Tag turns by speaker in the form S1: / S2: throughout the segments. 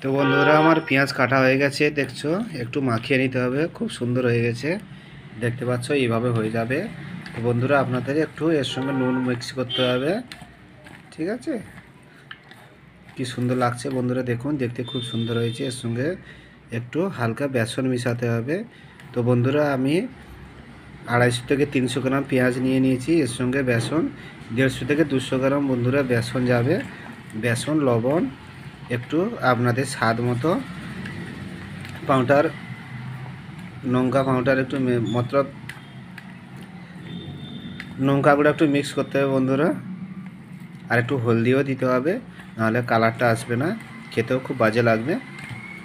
S1: তো বন্ধুরা আমার পেঁয়াজ কাটা হয়ে গেছে, দেখছো একটু মাখিয়ে নিতে হবে, খুব সুন্দর হয়ে গেছে, দেখতে পাচ্ছ এইভাবে হয়ে যাবে। তো বন্ধুরা আপনাদের একটু এর সঙ্গে নুন মিক্স করতে হবে, ঠিক আছে। কি সুন্দর লাগছে বন্ধুরা, দেখুন দেখতে খুব সুন্দর হয়েছে। এর সঙ্গে একটু হালকা বেসন মিশাতে হবে। তো বন্ধুরা আমি 250 থেকে 300 গ্রাম পেঁয়াজ নিয়ে নিয়েছি, এর সঙ্গে বেসন 150 থেকে 200 গ্রাম বন্ধুরা বেসন যাবে। বেসন, লবণ, একটু আপনাদের স্বাদ মতো পাউডার, লঙ্কা পাউডার একটু মতলব লঙ্কা গুঁড়ো একটু মিক্স করতে হবে বন্ধুরা। আর একটু হলদিও দিতে হবে, নাহলে কালারটা আসবে না, খেতেও খুব বাজে লাগবে।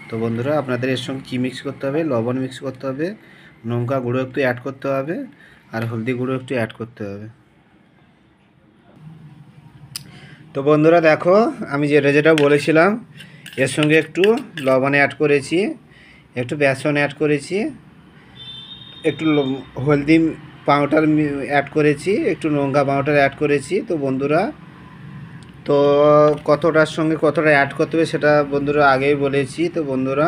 S1: তো বন্ধুরা আপনাদের এর সঙ্গে কী মিক্স করতে হবে, লবণ মিক্স করতে হবে, লঙ্কা গুঁড়ো একটু অ্যাড করতে হবে, আর হলদি গুঁড়ো একটু অ্যাড করতে হবে। তো বন্ধুরা দেখো আমি যেটা যেটা বলেছিলাম, এর সঙ্গে একটু লবণ অ্যাড করেছি, একটু বেসন অ্যাড করেছি, একটু হলদি পাউডার অ্যাড করেছি, একটু লঙ্কা পাউডার অ্যাড করেছি। তো বন্ধুরা তো কতটার সঙ্গে কতটা অ্যাড করতে হবে সেটা বন্ধুরা আগেই বলেছি। তো বন্ধুরা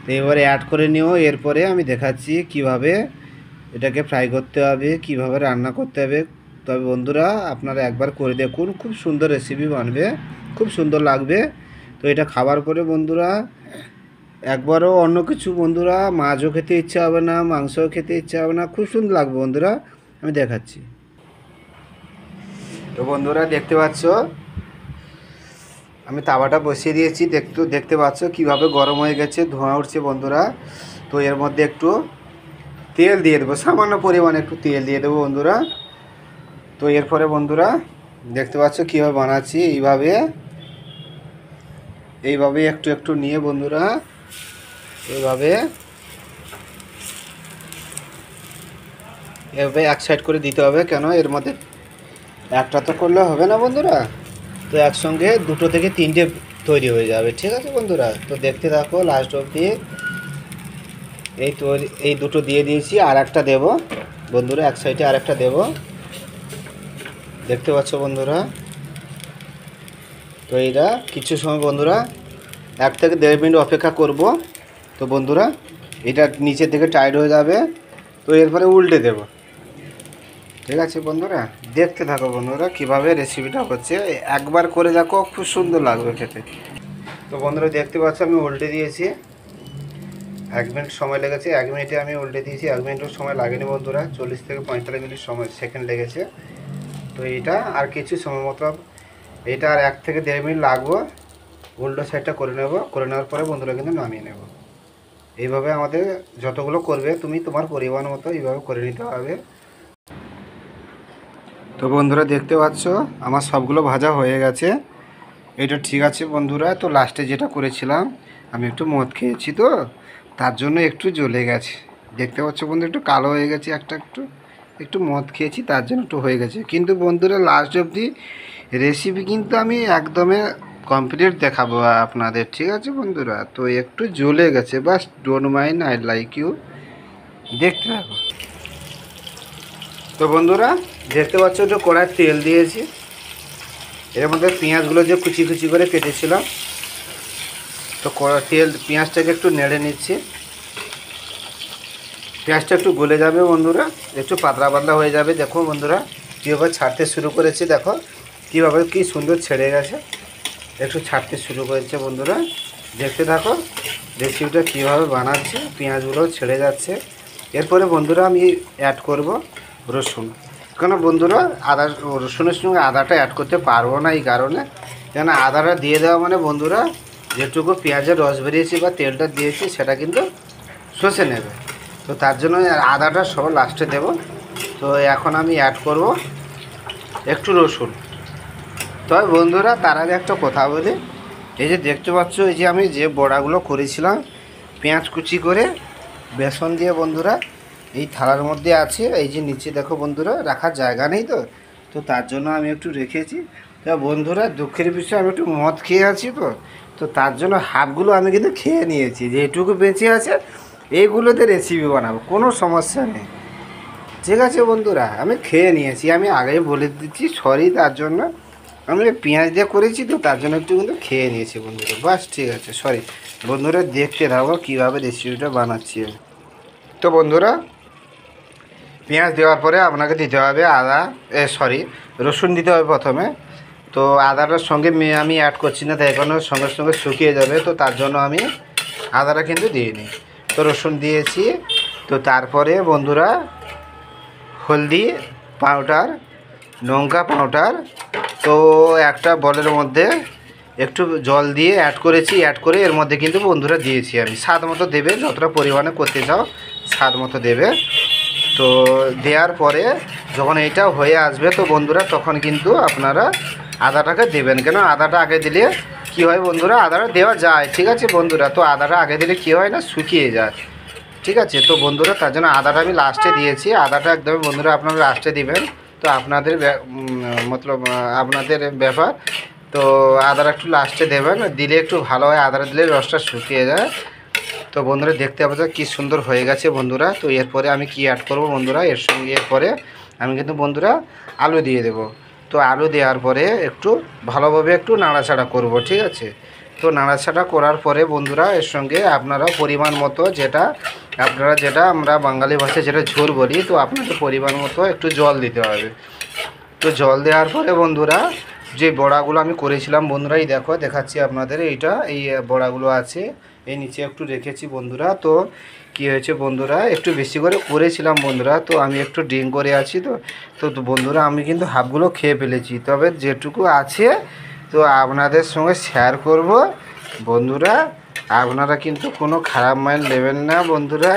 S1: তো এবারে অ্যাড করে নিও, এরপরে আমি দেখাচ্ছি কিভাবে এটাকে ফ্রাই করতে হবে, কিভাবে রান্না করতে হবে। তবে বন্ধুরা আপনারা একবার করে দেখুন, খুব সুন্দর রেসিপি বানবে, খুব সুন্দর লাগবে। তো এটা খাবার পরে বন্ধুরা একবারও অন্য কিছু বন্ধুরা মাছও খেতে ইচ্ছা হবে না, মাংসও খেতে ইচ্ছা হবে না, খুব সুন্দর লাগবে বন্ধুরা। আমি দেখাচ্ছি। তো বন্ধুরা দেখতে পাচ্ছ আমি তাওয়াটা বসিয়ে দিয়েছি, দেখতে পাচ্ছ কীভাবে গরম হয়ে গেছে, ধোঁয়া উঠছে বন্ধুরা। তো এর মধ্যে একটু তেল দিয়ে দেবো, সামান্য পরিমাণে একটু তেল দিয়ে দেবো বন্ধুরা। তো এরপরে বন্ধুরা দেখতে পাচ্ছ কীভাবে বানাচ্ছি, এইভাবে একটু একটু নিয়ে বন্ধুরা এইভাবে এক সাইড করে দিতে হবে। কেন এর মধ্যে একটা তো করলে হবে না বন্ধুরা, তো একসঙ্গে 2 থেকে 3টে তৈরি হয়ে যাবে, ঠিক আছে বন্ধুরা। তো দেখতে থাকো লাস্ট অবধি। এই দুটো দিয়ে দিয়েছি, আর একটা দেবো বন্ধুরা, এক সাইডে আর একটা দেবো, দেখতে পাচ্ছ বন্ধুরা। তো এইটা কিছু সময় বন্ধুরা 1 থেকে 1.5 মিনিট অপেক্ষা করব। তো বন্ধুরা এটা নিচের দিকে টাইট হয়ে যাবে, তো এরপরে উল্টে দেব, ঠিক আছে বন্ধুরা। দেখতে থাকো বন্ধুরা কীভাবে রেসিপিটা হচ্ছে, একবার করে দেখো, খুব সুন্দর লাগবে খেতে। তো বন্ধুরা দেখতে পাচ্ছ আমি উল্টে দিয়েছি, 1 মিনিট সময় লেগেছে, 1 মিনিটে আমি উল্টে দিয়েছি। 1 মিনিটও সময় লাগেনি বন্ধুরা, 40 থেকে 45 মিনিট সেকেন্ড লেগেছে। তো এটা আর কিছু সময় মতো, এটা আর 1 থেকে 1.5 মিনিট লাগবে। উল্টো সাইডটা করে নেব, করে নেওয়ার পরে বন্ধুরা কিন্তু নামিয়ে নেব। এইভাবে আমাদের যতগুলো করবে তুমি তোমার পরিমাণ মতো এইভাবে করে নিতে হবে। তো বন্ধুরা দেখতে পাচ্ছ আমার সবগুলো ভাজা হয়ে গেছে, এটা ঠিক আছে বন্ধুরা। তো লাস্টে যেটা করেছিলাম, আমি একটু মদ খেয়েছি, তো তার জন্য একটু জ্বলে গেছে, দেখতে পাচ্ছ বন্ধু, একটু কালো হয়ে গেছে, একটু মদ খেয়েছি তার জন্য একটু হয়ে গেছে। কিন্তু বন্ধুরা লাস্ট অবধি রেসিপি কিন্তু আমি একদমই কমপ্লিট দেখাবো আপনাদের, ঠিক আছে বন্ধুরা। তো একটু জ্বলে গেছে, বাস don't mind, I like you, দেখতে থাকো। তো বন্ধুরা দেখতে পাচ্ছ যে কড়াই তেল দিয়েছি, এর মধ্যে পেঁয়াজগুলো যে কুচি কুচি করে কেটেছিলাম, তো পেঁয়াজটাকে একটু নেড়ে নিচ্ছি। পেঁয়াজটা একটু গলে যাবে বন্ধুরা, একটু পাতলা পাতলা হয়ে যাবে। দেখো বন্ধুরা কীভাবে ছাড়তে শুরু করেছি, দেখো কীভাবে কী সুন্দর ছেড়ে গেছে, একটু ছাড়তে শুরু করেছে বন্ধুরা। দেখতে থাকো রেসিপিটা কীভাবে বানাচ্ছি, পেঁয়াজগুলো ছেড়ে যাচ্ছে। এরপরে বন্ধুরা আমি অ্যাড করব রসুন, কেন বন্ধুরা রসুনের সঙ্গে আদাটা অ্যাড করতে পারবো না, এই কারণে কেন আদাটা দিয়ে দেওয়া মানে বন্ধুরা যেটুকু পেঁয়াজের রস বেরিয়েছি বা তেলটা দিয়েছি সেটা কিন্তু শুষে নেবে। তো তার জন্য আদাটা সব লাস্টে দেব। তো এখন আমি অ্যাড করব একটু রসুন। তবে বন্ধুরা তার আগে একটা কথা বলি, এই যে দেখতে পাচ্ছ এই যে আমি যে বড়াগুলো করেছিলাম পেঁয়াজ কুচি করে বেসন দিয়ে বন্ধুরা, এই থালার মধ্যে আছে। এই যে নিচে দেখো বন্ধুরা রাখার জায়গা নেই, তো তো তার জন্য আমি একটু রেখেছি। তা বন্ধুরা দুঃখের বিষয়ে আমি একটু মদ খেয়ে আছি, তো তো তার জন্য হাফগুলো আমি কিন্তু খেয়ে নিয়েছি, যেটুকু বেঁচে আছে এইগুলোতে রেসিপি বানাবো, কোনো সমস্যা নেই, ঠিক আছে বন্ধুরা। আমি খেয়ে নিয়েছি, আমি আগেই বলে দিচ্ছি, সরি তার জন্য। আমি পেঁয়াজ দিয়ে করেছি তো তার জন্য একটু কিন্তু খেয়ে নিয়েছি বন্ধুরা। বাস ঠিক আছে, সরি বন্ধুরা, দেখতে থাকো কীভাবে রেসিপিটা বানাচ্ছি আমি। তো বন্ধুরা, পেঁয়াজ দেওয়ার পরে আপনাকে দিতে হবে আদা, সরি রসুন দিতে হবে প্রথমে। তো আদাটার সঙ্গে আমি অ্যাড করছি না, তাই কারণে সঙ্গে সঙ্গে শুকিয়ে যাবে, তো তার জন্য আমি আদাটা কিন্তু দিইনি। তো রসুন দিয়েছি। তো তারপরে বন্ধুরা হলদি পাউডার, লঙ্কা পাউডার, তো একটা বলের মধ্যে একটু জল দিয়ে অ্যাড করেছি, অ্যাড করে এর মধ্যে কিন্তু বন্ধুরা দিয়েছি আমি। স্বাদ মতো দেবে, যতটা পরিমাণে করতে চাও স্বাদ মতো দেবে। তো দেওয়ার পরে যখন এটা হয়ে আসবে তো বন্ধুরা তখন কিন্তু আপনারা আদাটাকে দেবেন। কেন আদাটা আগে দিলে কি হয় বন্ধুরা, আদাটা দেওয়া যায় ঠিক আছে বন্ধুরা, তো আদাটা আগে দিলে কি হয় না, শুকিয়ে যায় ঠিক আছে। তো বন্ধুরা তার জন্য আদাটা আমি লাস্টে দিয়েছি। আদাটা একদম বন্ধুরা আপনারা লাস্টে দিবেন, তো আপনাদের মতলব আপনাদের ব্যাপার। তো আদাটা একটু লাস্টে দেবেন, দিলে একটু ভালো হয়, আদাটা দিলে রসটা শুকিয়ে যায়। তো বন্ধুরা দেখতে পাচ্ছ কি সুন্দর হয়ে গেছে বন্ধুরা। তো এরপরে আমি কি অ্যাড করব বন্ধুরা, এর সঙ্গে এরপরে আমি কিন্তু বন্ধুরা আলু দিয়ে দেব। তো আলু দেওয়ার পরে একটু ভালোভাবে একটু নাড়াচাড়া করব ঠিক আছে। তো নাড়াচাড়া করার পরে বন্ধুরা এর সঙ্গে আপনারা পরিমাণ মতো যেটা আমরা বাঙালি ভাষায় যেটা ঝোল বলি, তো আপনাদের পরিমাণ মতো একটু জল দিতে হবে। তো জল দেওয়ার পরে বন্ধুরা যে বড়াগুলো আমি করেছিলাম বন্ধুরা, এই দেখো দেখাচ্ছি আপনাদের, এইটা এই বড়াগুলো আছে এই নিচে একটু রেখেছি বন্ধুরা। তো কি হয়েছে বন্ধুরা, একটু বেশি করে করেছিলাম বন্ধুরা, তো আমি একটু ড্রিঙ্ক করে আছি। তো বন্ধুরা আমি কিন্তু হাফগুলো খেয়ে ফেলেছি, তবে যেটুকু আছে তো আপনাদের সঙ্গে শেয়ার করব বন্ধুরা। আপনারা কিন্তু কোনো খারাপ মাইন্ড নেবেন না বন্ধুরা।